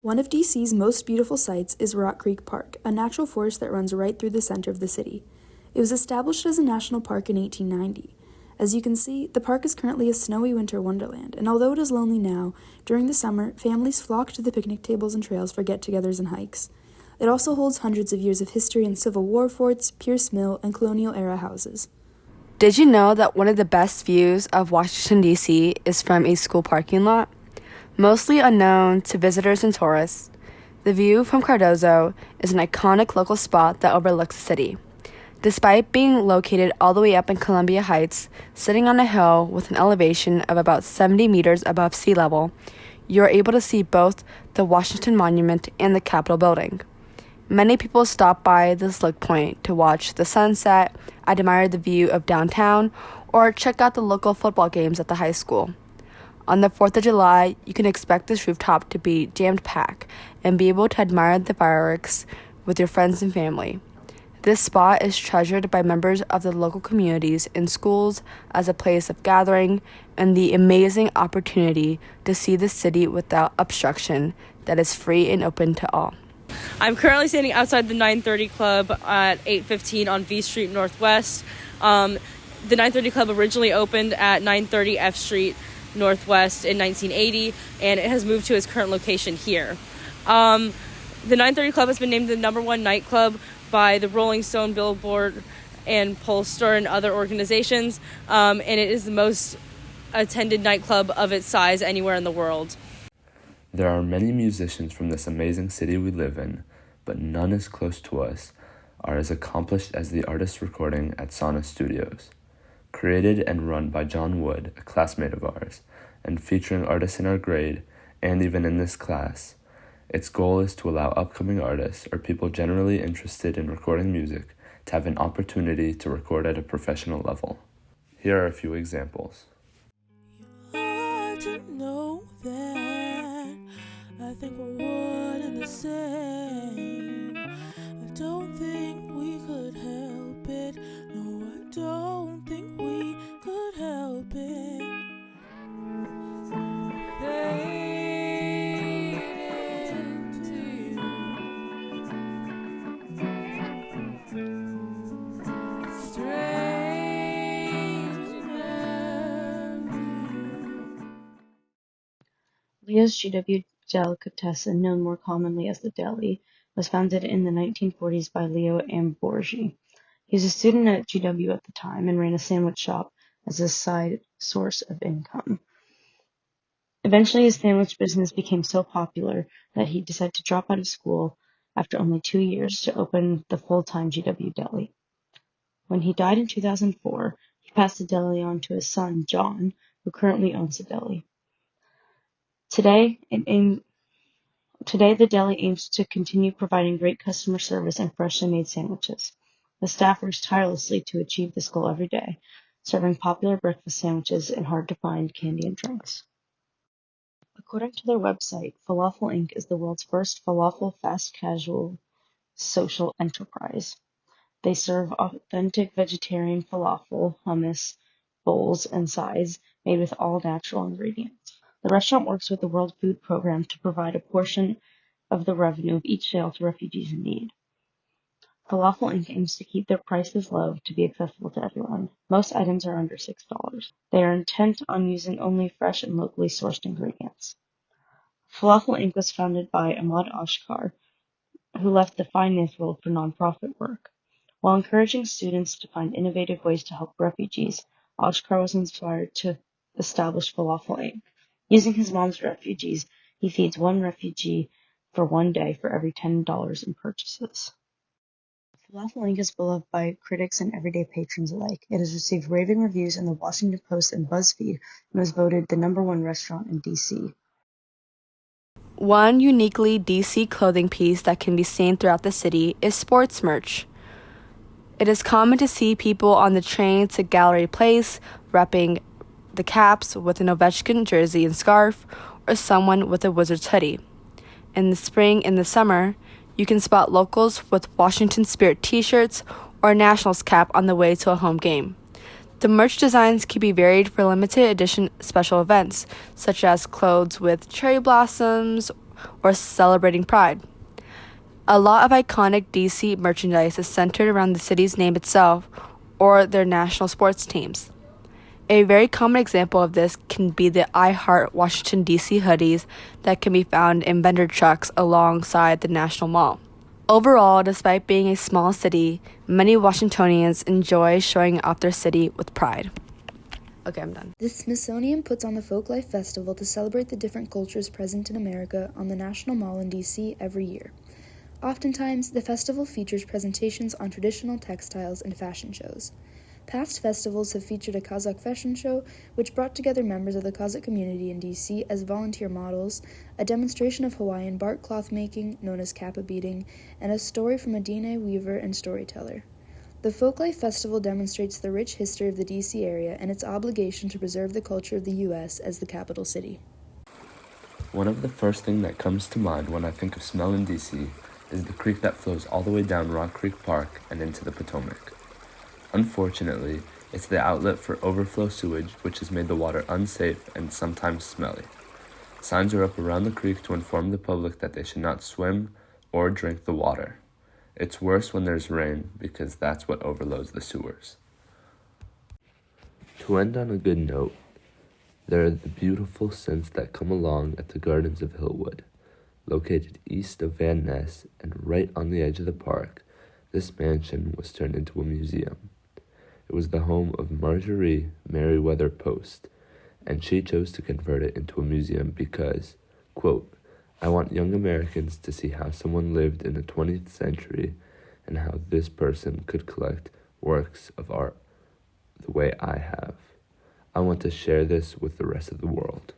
One of DC's most beautiful sites is Rock Creek Park, a natural forest that runs right through the center of the city. It was established as a national park in 1890. As you can see, the park is currently a snowy winter wonderland, and although it is lonely now, during the summer, families flock to the picnic tables and trails for get-togethers and hikes. It also holds hundreds of years of history and Civil War forts, Pierce Mill, and colonial-era houses. Did you know that one of the best views of Washington, D.C. is from a school parking lot? Mostly unknown to visitors and tourists, the view from Cardozo is an iconic local spot that overlooks the city. Despite being located all the way up in Columbia Heights, sitting on a hill with an elevation of about 70 meters above sea level, you are able to see both the Washington Monument and the Capitol building. Many people stop by this look point to watch the sunset, admire the view of downtown, or check out the local football games at the high school. On the 4th of July, you can expect this rooftop to be jammed packed and be able to admire the fireworks with your friends and family. This spot is treasured by members of the local communities and schools as a place of gathering and the amazing opportunity to see the city without obstruction that is free and open to all. I'm currently standing outside the 930 Club at 815 on V Street Northwest. The 930 Club originally opened at 930 F Street Northwest in 1980, and it has moved to its current location here. The 930 Club has been named the #1 nightclub by the Rolling Stone, Billboard, and Pollstar and other organizations, and it is the most attended nightclub of its size anywhere in the world. There are many musicians from this amazing city we live in, but none as close to us are as accomplished as the artist recording at Sana Studios. Created and run by John Wood, a classmate of ours, and featuring artists in our grade, and even in this class, its goal is to allow upcoming artists or people generally interested in recording music to have an opportunity to record at a professional level. Here are a few examples. To know that I think we're one and the same. I don't think we could help it. No, I don't think we could help it. Leo's GW Delicatessen, known more commonly as the Deli, was founded in the 1940s by Leo Amborgi. He was a student at GW at the time and ran a sandwich shop as a side source of income. Eventually, his sandwich business became so popular that he decided to drop out of school after only 2 years to open the full-time GW Deli. When he died in 2004, he passed the deli on to his son, John, who currently owns the deli. Today, the deli aims to continue providing great customer service and freshly made sandwiches. The staff works tirelessly to achieve this goal every day, serving popular breakfast sandwiches and hard-to-find candy and drinks. According to their website, Falafel Inc. is the world's first falafel fast-casual social enterprise. They serve authentic vegetarian falafel, hummus, bowls, and sides made with all natural ingredients. The restaurant works with the World Food Program to provide a portion of the revenue of each sale to refugees in need. Falafel Inc. aims to keep their prices low to be accessible to everyone. Most items are under $6. They are intent on using only fresh and locally sourced ingredients. Falafel Inc. was founded by Ahmad Ashkar, who left the finance world for nonprofit work. While encouraging students to find innovative ways to help refugees, Ashkar was inspired to establish Falafel Inc. Using his mom's refugees, he feeds one refugee for 1 day for every $10 in purchases. Falafel Inc. is beloved by critics and everyday patrons alike. It has received raving reviews in the Washington Post and BuzzFeed and was voted the #1 restaurant in D.C. One uniquely DC clothing piece that can be seen throughout the city is sports merch. It is common to see people on the train to Gallery Place repping the Caps with an Ovechkin jersey and scarf, or someone with a Wizards hoodie. In the spring and the summer, you can spot locals with Washington Spirit t-shirts or a Nationals cap on the way to a home game. The merch designs can be varied for limited edition special events, such as clothes with cherry blossoms or celebrating Pride. A lot of iconic DC merchandise is centered around the city's name itself or their national sports teams. A very common example of this can be the I Heart Washington DC hoodies that can be found in vendor trucks alongside the National Mall. Overall, despite being a small city, many Washingtonians enjoy showing off their city with pride. Okay, I'm done. The Smithsonian puts on the Folklife Festival to celebrate the different cultures present in America on the National Mall in DC every year. Oftentimes, the festival features presentations on traditional textiles and fashion shows. Past festivals have featured a Kazakh fashion show, which brought together members of the Kazakh community in DC as volunteer models, a demonstration of Hawaiian bark cloth making, known as kappa beading, and a story from a DNA weaver and storyteller. The Folklife Festival demonstrates the rich history of the DC area and its obligation to preserve the culture of the U.S. as the capital city. One of the first things that comes to mind when I think of smell in DC is the creek that flows all the way down Rock Creek Park and into the Potomac. Unfortunately, it's the outlet for overflow sewage, which has made the water unsafe and sometimes smelly. Signs are up around the creek to inform the public that they should not swim or drink the water. It's worse when there's rain because that's what overloads the sewers. To end on a good note, there are the beautiful scents that come along at the Gardens of Hillwood. Located east of Van Ness and right on the edge of the park, this mansion was turned into a museum. It was the home of Marjorie Merriweather Post, and she chose to convert it into a museum because, quote, I want young Americans to see how someone lived in the 20th century and how this person could collect works of art the way I have. I want to share this with the rest of the world.